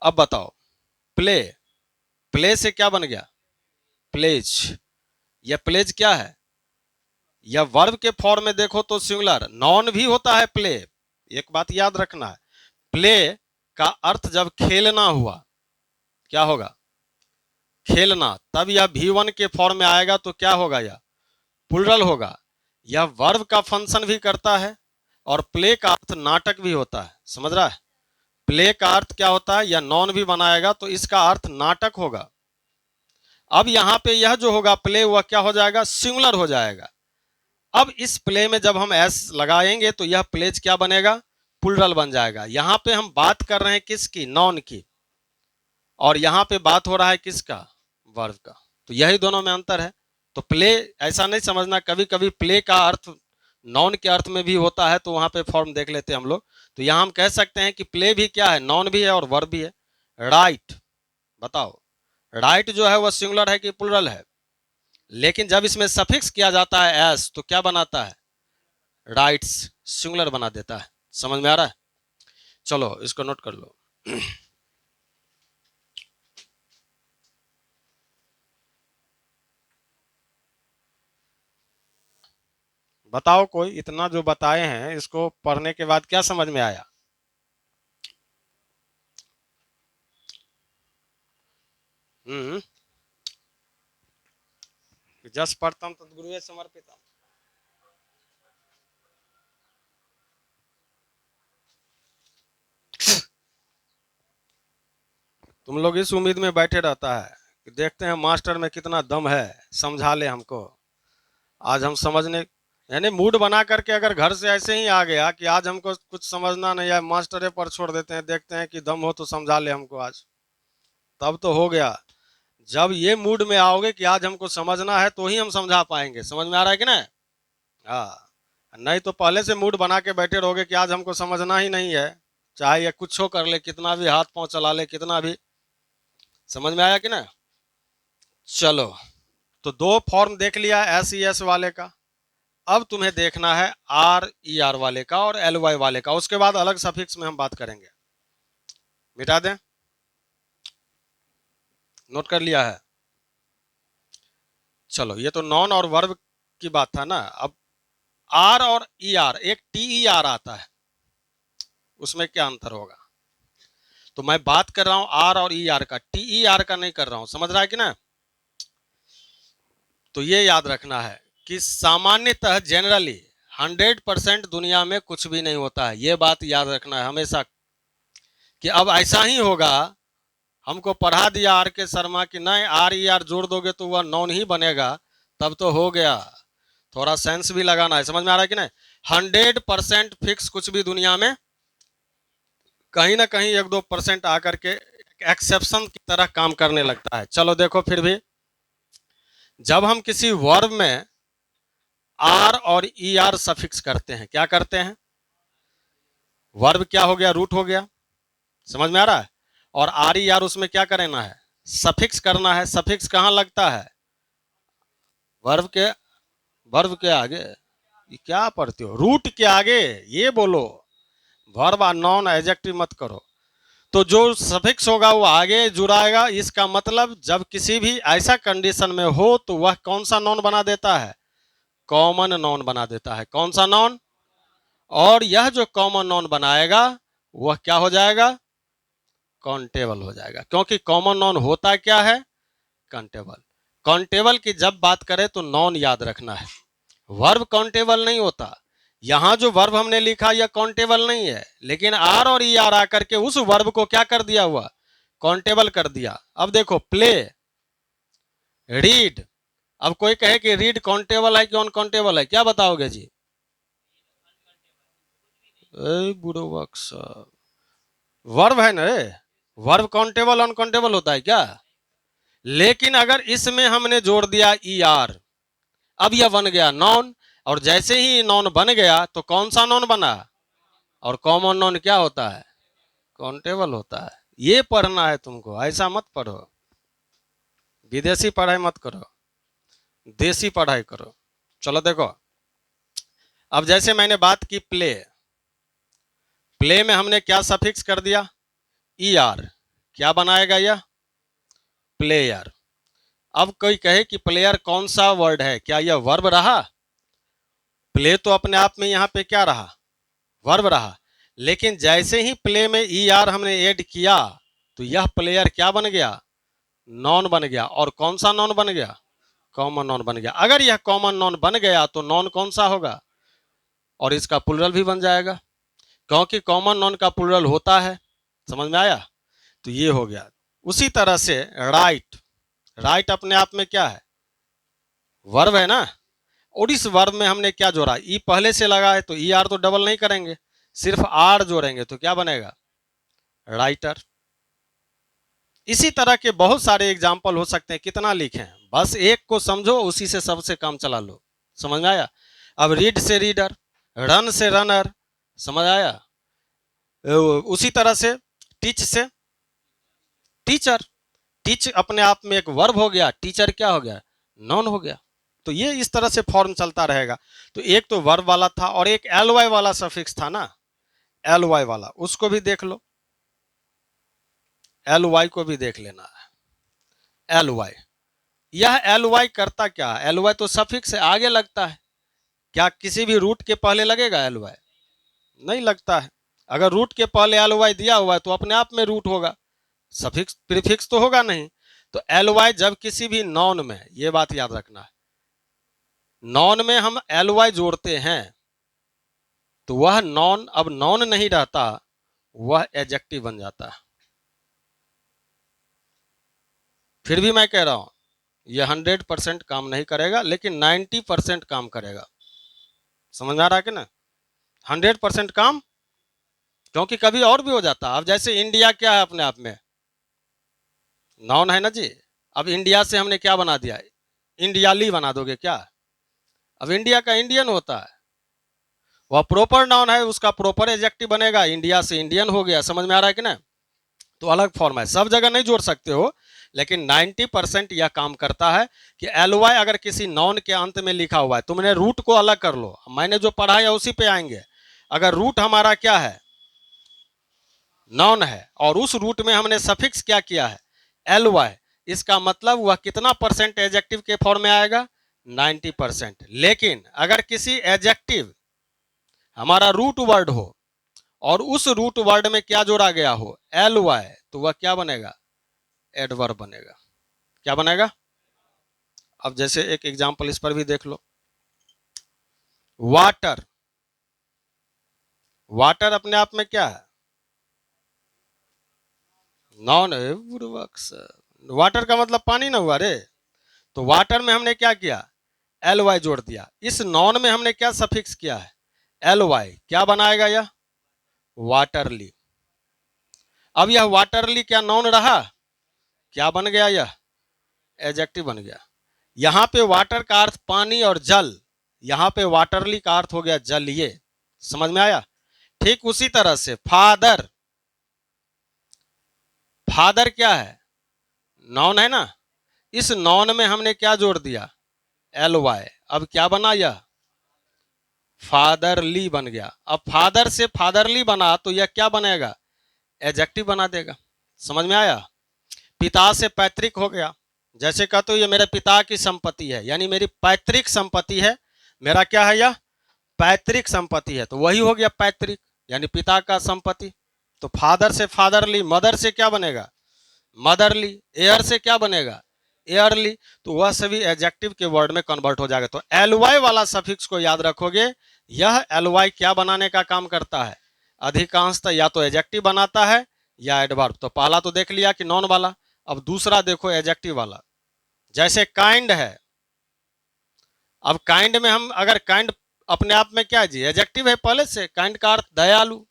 अब बताओ प्ले, प्ले से क्या बन गया, प्लेज। यह प्लेज क्या है, यह वर्ब के फॉर्म में देखो तो सिंगुलर, नॉन भी होता है प्ले। एक बात याद रखना है, प्ले का अर्थ जब खेलना हुआ, क्या होगा, खेलना, तब यह V1 के फॉर्म में आएगा तो क्या होगा, यह प्लूरल होगा। यह वर्ब का फंक्शन भी करता है और प्ले का अर्थ नाटक भी होता है। समझ रहा है। प्ले का अर्थ क्या होता है, यह नॉन भी बनाएगा तो इसका अर्थ नाटक होगा। अब यहां पे यह जो होगा प्ले, वह क्या हो जाएगा, सिंगुलर हो जाएगा। अब इस प्ले में जब हम एस लगाएंगे तो यह प्लेज क्या बनेगा, प्लूरल बन जाएगा। यहां पे हम बात कर रहे हैं किसकी, नॉन की, और यहां पे बात हो रहा है किसका, वर्ब का। तो यही दोनों में अंतर है। तो प्ले ऐसा नहीं समझना, कभी कभी प्ले का अर्थ नॉन के अर्थ में भी होता है, तो वहां पे फॉर्म देख लेते हैं हम लोग। तो यहां हम कह सकते हैं कि प्ले भी क्या है, नॉन भी है और वर्ब भी है। राइट, बताओ राइट जो है वह सिंगुलर है कि प्लूरल है, लेकिन जब इसमें सफिक्स किया जाता है एस तो क्या बनाता है, राइट्स, सिंगुलर बना देता है। समझ में आ रहा है। चलो इसको नोट कर लो। बताओ कोई, इतना जो बताए हैं इसको पढ़ने के बाद क्या समझ में आया? हम्म। जस पढ़तम तद्गुरुवे समर्पितम। तुम लोग इस उम्मीद में बैठे रहता है कि देखते हैं मास्टर में कितना दम है, समझा ले हमको। आज हम समझने, यानी मूड बना करके अगर घर से ऐसे ही आ गया कि आज हमको कुछ समझना नहीं है, मास्टरे पर छोड़ देते हैं, देखते हैं कि दम हो तो समझा ले हमको आज, तब तो हो गया। जब ये मूड में आओगे कि आज हमको समझना है तो ही हम समझा पाएंगे। समझ में आ रहा है कि नहीं? हाँ, नहीं तो पहले से मूड बना के बैठे रहोगे कि आज हमको समझना ही नहीं है, चाहे ये कुछ हो कर ले, कितना भी हाथ पांव चला ले, कितना भी। समझ में आया कि ना? चलो, तो दो फॉर्म देख लिया एस ई एस वाले का। अब तुम्हें देखना है आर ई आर वाले का और एल वाई वाले का। उसके बाद अलग सफिक्स में हम बात करेंगे। मिटा दें? नोट कर लिया है? चलो, ये तो नॉन और वर्ब की बात था ना। अब आर और ई आर, एक टी ई आर आता है, उसमें क्या अंतर होगा? तो मैं बात कर रहा हूं आर और ई आर का, टी ई आर का नहीं कर रहा हूं। समझ रहा है कि ना? तो ये याद रखना है कि सामान्यतः जनरली 100% दुनिया में कुछ भी नहीं होता है। ये बात याद रखना है हमेशा कि अब ऐसा ही होगा। हमको पढ़ा दिया आर के शर्मा कि नहीं, आर ई आर जोड़ दोगे तो वह नॉन ही बनेगा, तब तो हो गया। थोड़ा सेंस भी लगाना है। समझ में आ रहा है कि नहीं? 100% फिक्स कुछ भी दुनिया में, कहीं ना कहीं 1-2% आकर के एक्सेप्शन की तरह काम करने लगता है। चलो देखो, फिर भी जब हम किसी वर्ब में आर और ई आर सफिक्स करते हैं, क्या करते हैं? वर्ब क्या हो गया? रूट हो गया। समझ में आ रहा है? और आर ई आर उसमें क्या करना है? सफिक्स करना है। सफिक्स कहाँ लगता है? वर्ब के, वर्ब के आगे। ये क्या पढ़ते हो? रूट के आगे, ये बोलो। वर्ब और नॉन एडजेक्टिव मत करो। तो जो सफिक्स होगा वो आगे जुड़ाएगा। इसका मतलब जब किसी भी ऐसा कंडीशन में हो तो वह कौन सा नॉन बना देता है? कॉमन नॉन बना देता है। कौन सा नॉन? और यह जो कॉमन नॉन बनाएगा वह क्या हो जाएगा? काउंटेबल हो जाएगा। क्योंकि कॉमन नॉन होता क्या है? काउंटेबल। काउंटेबल की जब बात करें तो नॉन याद रखना है। वर्ब काउंटेबल नहीं होता। यहां जो वर्ब हमने लिखा यह काउंटेबल नहीं है, लेकिन आर और ई आर आकर के उस वर्ब को क्या कर दिया हुआ? काउंटेबल कर दिया। अब देखो, प्ले, रीड। अब कोई कहे कि रीड काउंटेबल है कि अनकाउंटेबल है, क्या बताओगे जी? बुढ़ो बक्स, वर्ब है ना? वर्ब काउंटेबल अनकाउंटेबल होता है क्या? लेकिन अगर इसमें हमने जोड़ दिया ई आर, अब यह बन गया नॉन। और जैसे ही नॉन बन गया तो कौन सा नॉन बना? और कॉमन नॉन क्या होता है? काउंटेबल होता है। ये पढ़ना है तुमको, ऐसा मत पढ़ो। विदेशी पढ़ाई मत करो, देसी पढ़ाई करो। चलो देखो, अब जैसे मैंने बात की प्ले, प्ले में हमने क्या सफिक्स कर दिया? E R. क्या बनाएगा यह? प्लेयर। अब कोई कहे कि प्लेयर कौन सा वर्ड है, क्या यह वर्ब रहा? प्ले तो अपने आप में यहां पे क्या रहा? वर्ब रहा। लेकिन जैसे ही प्ले में ई आर हमने ऐड किया तो यह प्लेयर क्या बन गया? नॉन बन गया। और कौन सा नॉन बन गया? कॉमन नॉन बन गया। अगर यह कॉमन नॉन बन गया तो नॉन कौन सा होगा? और इसका प्लूरल भी बन जाएगा, क्योंकि कॉमन नॉन का प्लूरल होता है। समझ में आया? तो ये हो गया। उसी तरह से राइट, राइट अपने आप में क्या है? वर्ब है ना। और इस वर्ब में हमने क्या जोड़ा? ई पहले से लगा है तो ई आर तो डबल नहीं करेंगे, सिर्फ आर जोड़ेंगे तो क्या बनेगा? राइटर। इसी तरह के बहुत सारे एग्जाम्पल हो सकते हैं। कितना लिखें, बस एक को समझो, उसी से सबसे काम चला लो। समझ में आया? अब रीड से रीडर, रन से रनर। समझ आया? उसी तरह से टीच से टीचर। टीच अपने आप में एक वर्ब हो गया, टीचर क्या हो गया? नॉन हो गया। तो ये इस तरह से फॉर्म चलता रहेगा। तो एक तो वर्ब वाला था और एक एल वाई वाला सफिक्स था ना। एल वाई वाला, उसको भी देख लो, एल वाई को भी देख लेना है। एल वाई, यह एल वाई करता क्या है? एल वाई तो सफिक्स है, आगे लगता है। क्या किसी भी रूट के पहले लगेगा एल वाई? नहीं लगता है। अगर रूट के पहले एल वाई दिया हुआ है तो अपने आप में रूट होगा, सफिक्स प्रीफिक्स तो होगा नहीं। तो एल वाई जब किसी भी नॉन में, ये बात याद रखना है, नॉन में हम एल वाई जोड़ते हैं तो वह नॉन अब नॉन नहीं रहता, वह एडजेक्टिव बन जाता है। फिर भी मैं कह रहा हूं यह 100% काम नहीं करेगा, लेकिन 90% काम करेगा। समझ में आ रहा है कि ना? 100% काम, क्योंकि कभी और भी हो जाता है। अब जैसे इंडिया क्या है अपने आप में? नाउन है ना जी। अब इंडिया से हमने क्या बना दिया? इंडियाली बना दोगे क्या? अब इंडिया का इंडियन होता है, वह प्रॉपर नाउन है, उसका प्रॉपर एडजेक्टिव बनेगा, इंडिया से इंडियन हो गया। समझ में आ रहा है कि ना? तो अलग फॉर्म है, सब जगह नहीं जोड़ सकते हो, लेकिन 90% यह काम करता है कि एल वाई अगर किसी नॉन के अंत में लिखा हुआ है, तुमने रूट को अलग कर लो, मैंने जो पढ़ा है उसी पे आएंगे। अगर रूट हमारा क्या है? नॉन है, और उस रूट में हमने सफिक्स क्या किया है? L Y. इसका मतलब वह कितना परसेंट एडजेक्टिव के फॉर्म में आएगा? 90%। लेकिन अगर किसी एडजेक्टिव हमारा रूट वर्ड हो और उस रूट वर्ड में क्या जोड़ा गया हो? एल वाई, तो वह क्या बनेगा? एडवर्ब बनेगा। क्या बनेगा? अब जैसे एक एग्जांपल इस पर भी देख लो, वाटर। वाटर अपने आप में क्या है? नॉन है, वाटर का मतलब पानी ना हुआ रे। तो वाटर में हमने क्या किया? एल वाई जोड़ दिया। इस नॉन में हमने क्या सफिक्स किया है? L Y. क्या बनाएगा यह? वाटरली। अब यह वाटरली क्या नॉन रहा? क्या बन गया? यह एडजेक्टिव बन गया। यहां पे वाटर का अर्थ पानी और जल, यहां पे वाटरली का अर्थ हो गया जलीय। समझ में आया? ठीक उसी तरह से फादर, फादर क्या है? नॉन है ना। इस नॉन में हमने क्या जोड़ दिया? L Y. अब क्या बना यह? फादरली बन गया। अब फादर से फादरली बना तो यह क्या बनेगा? एडजेक्टिव बना देगा। समझ में आया? पिता से पैतृक हो गया। जैसे कहते हो ये मेरे पिता की संपत्ति है, यानी मेरी पैतृक संपत्ति है। मेरा क्या है? यह पैतृक संपत्ति है, तो वही हो गया पैतृक, यानी पिता का संपत्ति। तो फादर से फादरली, मदर से क्या बनेगा? मदरली। एयर से क्या बनेगा? एयरली। तो वह सभी एडजेक्टिव के वर्ड में कन्वर्ट हो जाएगा। तो एल वाई वाला सफिक्स को याद रखोगे, यह एल वाई क्या बनाने का काम करता है? अधिकांशतः या तो एडजेक्टिव बनाता है या एडवर्ब। तो पहला तो देख लिया कि नॉन वाला। अब दूसरा देखो एडजेक्टिव वाला। जैसे काइंड है, अब काइंड में हम अगर काइंड अपने आप में क्या जी? एडजेक्टिव है पहले से। काइंड का अर्थ दयालु।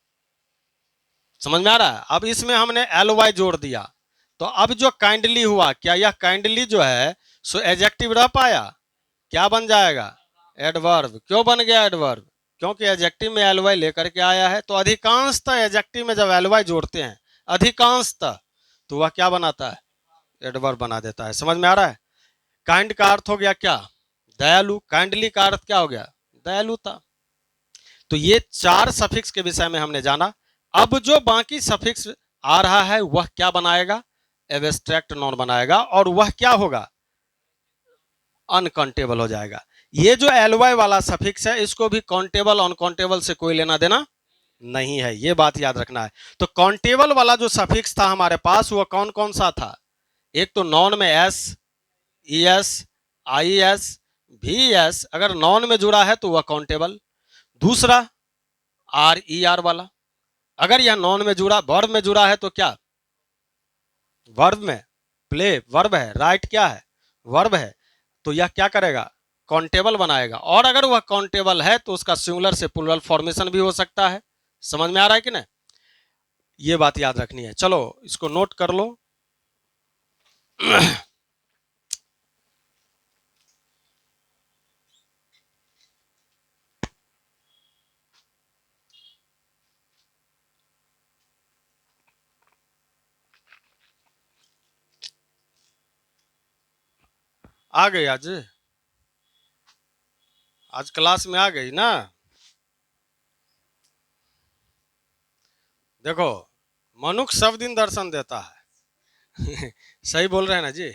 समझ में आ रहा है? अब इसमें हमने एल वाई जोड़ दिया, तो अब जो काइंडली हुआ, क्या यह काइंडली जो है सो एडजेक्टिव रह पाया? क्या बन जाएगा? एडवर्ब। क्यों बन गया एडवर्ब? क्योंकि एडजेक्टिव में एल वाई लेकर के आया है। तो अधिकांशतः एडजेक्टिव में जब एल वाई जोड़ते हैं, अधिकांशतः, तो वह क्या बनाता है? एडवर्ब बना देता है। समझ में आ रहा है? काइंड का अर्थ हो गया क्या? दयालु। काइंडली का अर्थ क्या हो गया? दयालुता। तो ये चार सफिक्स के विषय में हमने जाना। अब जो बाकी सफिक्स आ रहा है वह क्या बनाएगा? एब्स्ट्रैक्ट नॉन बनाएगा, और वह क्या होगा? अनकाउंटेबल हो जाएगा। ये जो एलवाई वाला सफिक्स है, इसको भी काउंटेबल अनकाउंटेबल से कोई लेना देना नहीं है, ये बात याद रखना है। तो काउंटेबल वाला जो सफिक्स था हमारे पास, वह कौन कौन सा था? एक तो नॉन में S, E S, I S, भी एस, अगर नॉन में जुड़ा है तो वह काउंटेबल। दूसरा आर ई आर वाला, अगर यह नॉन में जुड़ा, वर्ब में जुड़ा है तो क्या? वर्ब में प्ले, वर्ब है, राइट क्या है? वर्ब है। तो यह क्या करेगा? काउंटेबल बनाएगा। और अगर वह काउंटेबल है तो उसका सिंगुलर से प्लूरल फॉर्मेशन भी हो सकता है। समझ में आ रहा है कि नहीं? ये बात याद रखनी है। चलो इसको नोट कर लो। आ गई आज? आज क्लास में आ गई ना? देखो, मनुष्य सब दिन दर्शन देता है। सही बोल रहे हैं ना जी।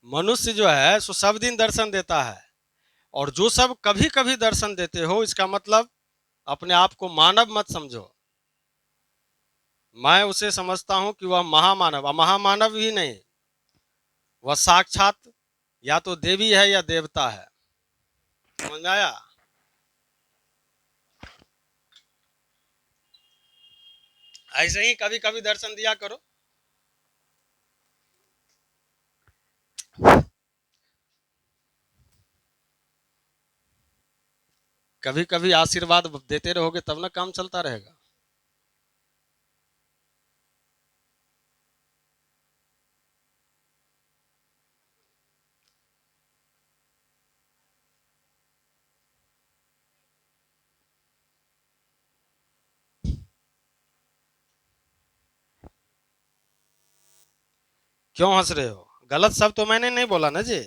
मनुष्य जो है सो सब दिन दर्शन देता है, और जो सब कभी कभी दर्शन देते हो, इसका मतलब अपने आप को मानव मत समझो। मैं उसे समझता हूं कि वह महामानव, महामानव ही नहीं, वह साक्षात या तो देवी है या देवता है। समझ में आया? ऐसे ही कभी कभी दर्शन दिया करो। कभी कभी आशीर्वाद देते रहोगे तब ना काम चलता रहेगा। क्यों हंस रहे हो? गलत सब तो मैंने नहीं बोला ना जी।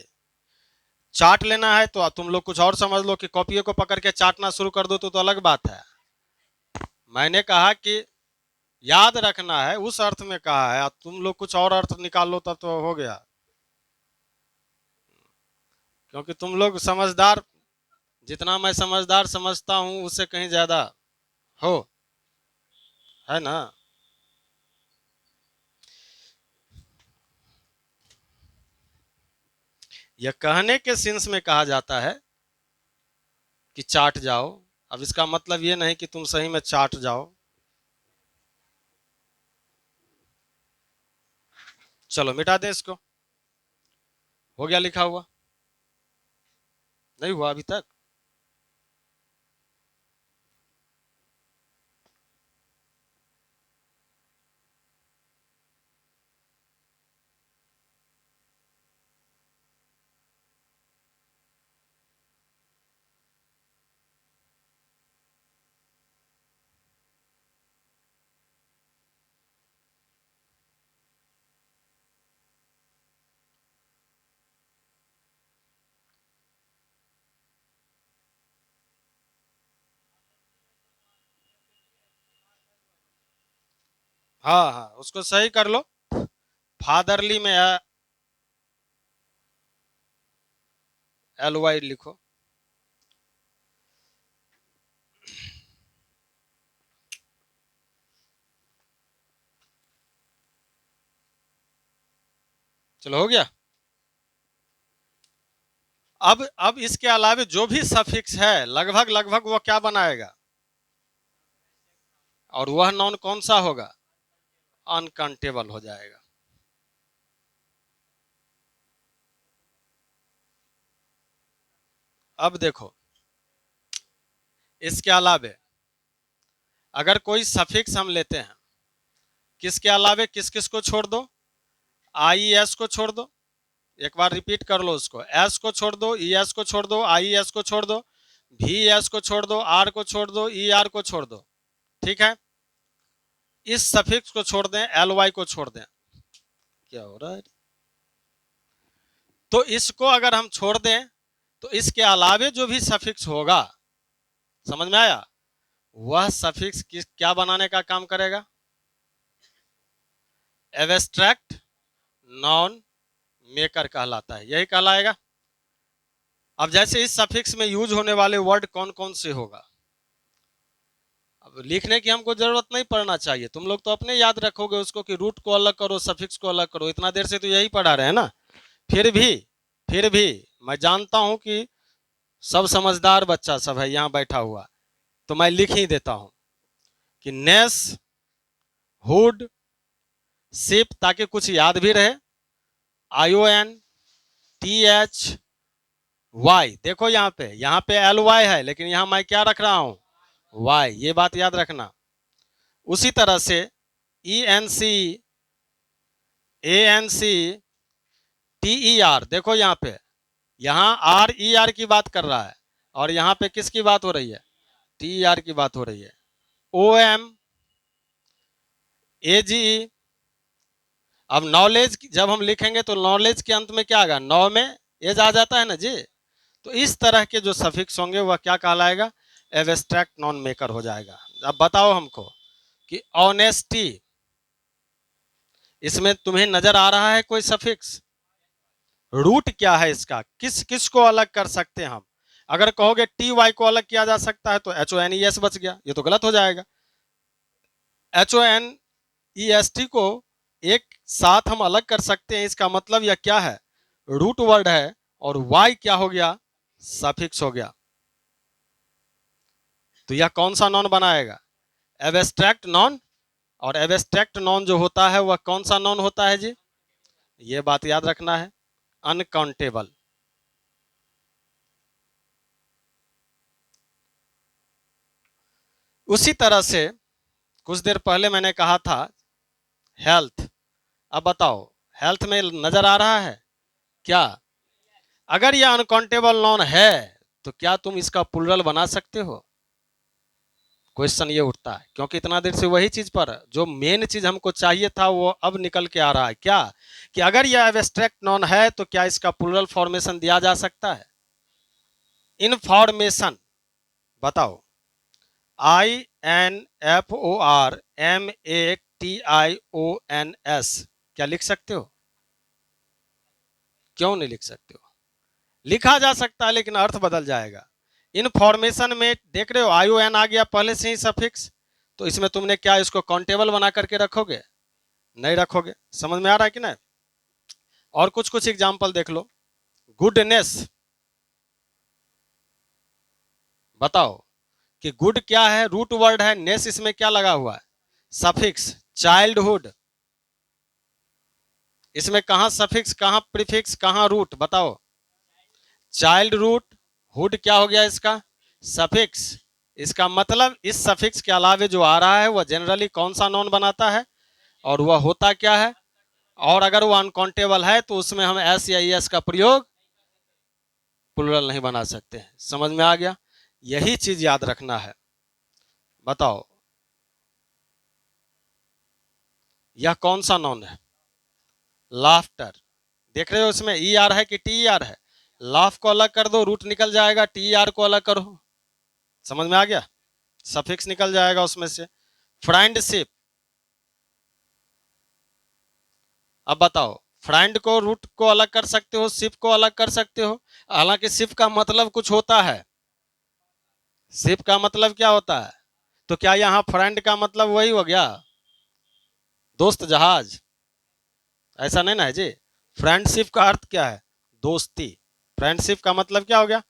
चाट लेना है तो तुम लोग कुछ और समझ लो कि कॉपियों को पकड़ के चाटना शुरू कर दो तो अलग बात है। मैंने कहा कि याद रखना है, उस अर्थ में कहा है, तुम लोग कुछ और अर्थ निकाल लो तब तो हो गया। क्योंकि तुम लोग समझदार, जितना मैं समझदार समझता हूं उससे कहीं ज्यादा हो, है ना? यह कहने के सेंस में कहा जाता है कि चाट जाओ। अब इसका मतलब ये नहीं कि तुम सही में चाट जाओ। चलो मिटा दे इसको। हो गया लिखा हुआ? नहीं हुआ अभी तक? हाँ हाँ, उसको सही कर लो। फादरली में LY लिखो। चलो हो गया। अब इसके अलावे जो भी सफिक्स है लगभग लगभग वो क्या बनाएगा? और वह नॉन कौन सा होगा? अनकाउंटेबल हो जाएगा। अब देखो, इसके अलावे अगर कोई सफिक्स हम लेते हैं, किसके अलावे किस किस को छोड़ दो? IES को छोड़ दो। एक बार रिपीट कर लो उसको। S को छोड़ दो, ES को छोड़ दो, IES को छोड़ दो, VS को छोड़ दो, R को छोड़ दो, ER को छोड़ दो। ठीक है? इस सफिक्स को छोड़ दें, LY को छोड़ दें। क्या हो रहा है? तो इसको अगर हम छोड़ दें तो इसके अलावे जो भी सफिक्स होगा, समझ में आया, वह सफिक्स किस क्या बनाने का काम करेगा? एब्स्ट्रैक्ट नॉन मेकर कहलाता है, यही कहलाएगा। अब जैसे इस सफिक्स में यूज होने वाले वर्ड कौन कौन से होगा, अब लिखने की हमको जरूरत नहीं पड़ना चाहिए, तुम लोग तो अपने याद रखोगे उसको कि रूट को अलग करो, सफिक्स को अलग करो। इतना देर से तो यही पढ़ा रहे हैं ना। फिर भी फिर भी मैं जानता हूं कि सब समझदार बच्चा सब है यहाँ बैठा हुआ, तो मैं लिख ही देता हूं कि नेस, हुड, सिप, ताकि कुछ याद भी रहे। ION THY। देखो यहाँ पे LY है, लेकिन यहाँ मैं क्या रख रहा हूं? Y। ये बात याद रखना। उसी तरह से ENC ANC TER, देखो यहाँ RER की बात कर रहा है, और यहाँ पे किसकी बात हो रही है? TER की बात हो रही है। OMAGE। अब नॉलेज जब हम लिखेंगे तो नॉलेज के अंत में क्या आएगा? नौ में एज आ जाता है ना जी। तो इस तरह के जो सफिक्स होंगे वह क्या कहलाएगा? एब्स्ट्रैक्ट नॉन मेकर हो जाएगा। अब बताओ हमको, कि ऑनेस्टी, इसमें तुम्हें नजर आ रहा है कोई सफिक्स? रूट क्या है इसका, किस किस को अलग कर सकते हैं हम? अगर कहोगे टी वाई को अलग किया जा सकता है तो H O N E S बच गया, ये तो गलत हो जाएगा। H O N E S T को एक साथ हम अलग कर सकते हैं, इसका मतलब यह क्या है, रूट वर्ड है, और वाई क्या हो गया, सफिक्स हो गया। तो यह कौन सा नॉन बनाएगा, एब्स्ट्रैक्ट नॉन। और एब्स्ट्रैक्ट नॉन जो होता है वह कौन सा नॉन होता है जी, ये बात याद रखना है, अनकाउंटेबल। उसी तरह से कुछ देर पहले मैंने कहा था हेल्थ। अब बताओ, हेल्थ में नजर आ रहा है क्या? अगर यह अनकाउंटेबल नॉन है तो क्या तुम इसका प्लूरल बना सकते हो? क्वेश्चन ये उठता है, क्योंकि इतना देर से वही चीज पर जो मेन चीज हमको चाहिए था वो अब निकल के आ रहा है क्या, कि अगर यह एब्स्ट्रैक्ट नॉन है तो क्या इसका प्लूरल फॉर्मेशन दिया जा सकता है? इनफॉर्मेशन, बताओ, INFORMATIONS, क्या लिख सकते हो? क्यों नहीं लिख सकते हो? लिखा जा सकता है लेकिन अर्थ बदल जाएगा। इनफॉर्मेशन में देख रहे हो ION आ गया पहले से ही सफिक्स, तो इसमें तुमने क्या इसको काउंटेबल बना करके रखोगे? नहीं रखोगे। समझ में आ रहा है कि नहीं? और कुछ कुछ एग्जाम्पल देख लो। गुडनेस, बताओ कि गुड क्या है, रूट वर्ड है, नेस इसमें क्या लगा हुआ है, सफिक्स। चाइल्डहुड, इसमें कहां सफिक्स, कहां प्रीफिक्स, कहां रूट, बताओ? चाइल्ड रूट, हुड क्या हो गया इसका, सफिक्स। इसका मतलब इस सफिक्स के अलावे जो आ रहा है वह जनरली कौन सा नॉन बनाता है, और वह होता क्या है, और अगर वो अनकाउंटेबल है तो उसमें हम एस या एस का प्रयोग प्लूरल नहीं बना सकते हैं। समझ में आ गया? यही चीज याद रखना है। बताओ यह कौन सा नॉन है, लाफ्टर। देख रहे हो इसमें ई आर है कि टी आर है, लाफ को अलग कर दो रूट निकल जाएगा, टी आर को अलग करो, समझ में आ गया, सफिक्स निकल जाएगा उसमें से। फ्रेंडशिप, अब बताओ, फ्रेंड को रूट को अलग कर सकते हो, शिप को अलग कर सकते हो, हालांकि शिप का मतलब कुछ होता है, शिप का मतलब क्या होता है, तो क्या यहाँ फ्रेंड का मतलब वही हो गया, दोस्त जहाज? ऐसा नहीं ना है जी। फ्रेंडशिप का अर्थ क्या है, दोस्ती। फ्रेंडशिप का मतलब क्या हो गया?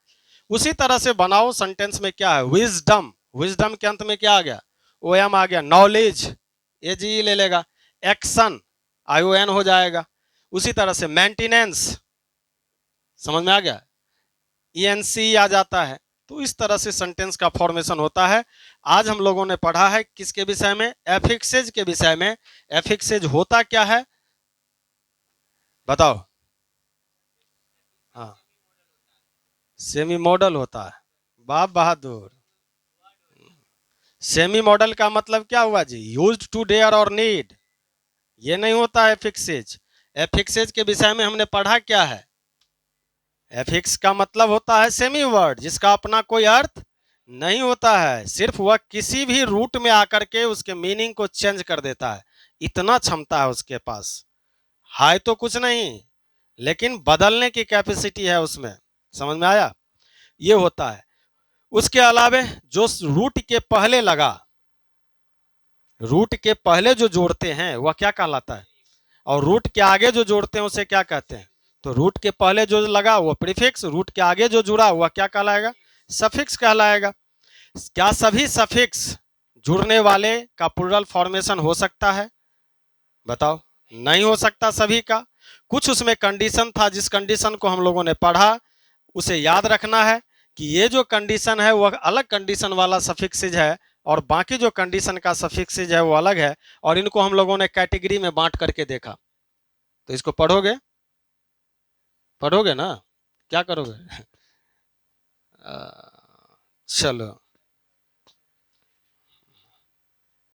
उसी तरह से बनाओ सेंटेंस में क्या है, विजडम, विजडम के अंत में क्या आ गया, ओ एम आ गया। नॉलेज, ए जी ले लेगा। एक्शन, ION हो जाएगा। उसी तरह से मेंटेनेंस, समझ में आ गया, ENC आ जाता है। तो इस तरह से सेंटेंस का फॉर्मेशन होता है। आज हम लोगों ने पढ़ा है किसके विषय में, एफिक्सेज के विषय में। एफिक्सेज होता क्या है, बताओ? हाँ, सेमी मॉडल होता है, बाप बहादुर। सेमी मॉडल का मतलब क्या हुआ जी, यूज्ड टू डेयर और नीड, ये नहीं होता है एफिक्सेज। एफिक्सेज के विषय में हमने पढ़ा क्या है, एफिक्स का मतलब होता है सेमी वर्ड जिसका अपना कोई अर्थ नहीं होता है, सिर्फ वह किसी भी रूट में आकर के उसके मीनिंग को चेंज कर देता है, इतना क्षमता है उसके पास। हाय तो कुछ नहीं, लेकिन बदलने की कैपेसिटी है उसमें। समझ में आया? ये होता है। उसके अलावे जो रूट के पहले लगा, रूट के पहले जो जोड़ते हैं वह क्या कहलाता है, और रूट के आगे जो जोड़ते हैं उसे क्या कहते हैं? तो रूट के पहले जो लगा वो प्रीफिक्स, रूट के आगे जो जुड़ा हुआ क्या कहलाएगा, सफिक्स कहलाएगा। क्या सभी सफिक्स जुड़ने वाले का प्लूरल फॉर्मेशन हो सकता है, बताओ? नहीं हो सकता सभी का। कुछ उसमें कंडीशन था, जिस कंडीशन को हम लोगों ने पढ़ा उसे याद रखना है कि ये जो कंडीशन है वह अलग कंडीशन वाला सफिक्सेज है, और बाकी जो कंडीशन का सफिक्सेज है वो अलग है, और इनको हम लोगों ने कैटेगरी में बांट करके देखा। तो इसको पढ़ोगे, पढ़ोगे ना, क्या करोगे? चलो।